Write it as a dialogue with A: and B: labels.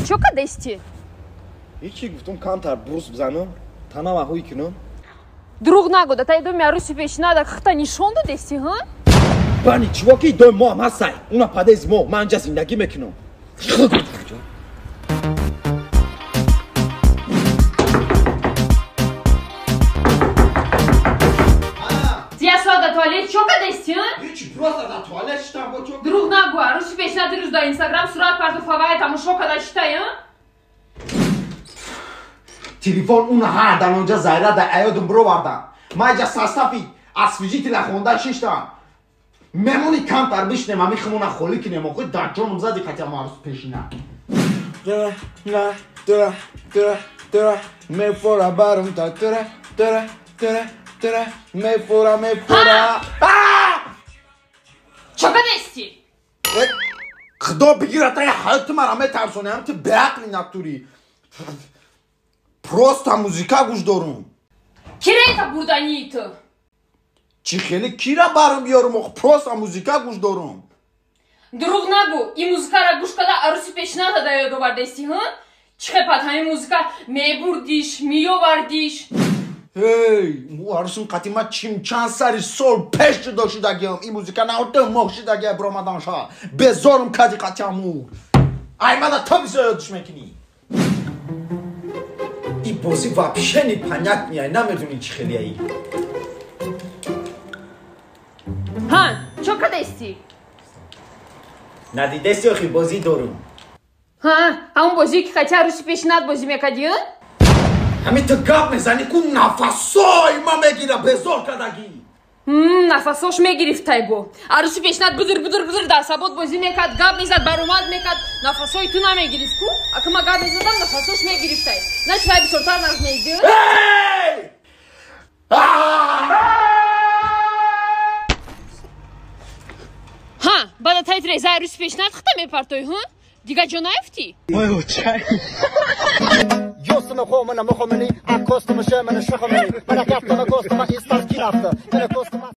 A: چو کدستی؟
B: یکی گفتم کانتر بروس بزنم تنها هوی کنم
A: دروغ نگو تا دوم عروسی پیشنهاد خطا نشون دادستی ها؟
B: بانی چواکی دوم ما هم هستای اونا پدیز ما من اینجا زندگی میکنم
A: Ziyasada tuvalet çok adesti ha?
B: Hiç burası da tuvalet işte bu çok
A: Друг нагу, Руси печна дырыз да Инстаграм сурат парду фавая там шо kada şitay ha?
B: Telefon اون هردن اونجا زایره دا ایادم برو بردن ما اینجا سرستفی اسفیجی تلخونده شیشتن ممونی کانتر بشنم همی خمونه خولی کنیم و خود در جانم زدی کتی هم عروس پیشینه Tura, me fora barum ta tura, me fora.
A: Çok adesti?
B: خدا بگیره تا یه حالت مرا ترسونه هم تو بعقلی نکتوری پروستا موزیکا گوش دارم
A: Kirey ta burada niyeti?
B: چی خیلی کی را برم بیارم و پروستا موزیکا گوش دارم
A: Друг нагу, и музыка рагуш kada Руси печна da dayı var desti ha? Çıkıpat hani muzika mebur diş, miyo var diş.
B: Hey, bu arasın katıma çimçan sarı sol peşçi doşu da giyem. İ muzika ne oldu mohşi da giye bromadan şa. Bezorum kadı katımu. Ayma da tabi söyle düşmekini. İ bozi вообще непонятнее, намедуни çi xeliye iyi.
A: Ha, çok adesti?
B: Nadidesi oxi bozi dorum.
A: Ha, am bozi ki хотя Руси печнад bozi mekadiye?
B: Hami te gap mezani ku nafasoy ma megira bezor kadagi.
A: Nafasosh megiriftay bo. Rusi pечнад bıdır da sabot bozi mekad gap mezad baromad mekad nafasoy tu na megirift ku. Akıma gap mezadam nafasosh megiriftay. Naç vay bir sortar narz neydi?
B: Hey!
A: Ha, bada tayt reza Rusi pечнад xta me partoy ha? Diga jonayfti?
B: Oy uçay.
C: Yostuma komuna muhumini, akostuma şömene şıkımini, bana kaptama kostuma istas kiraftı, bana kostuma...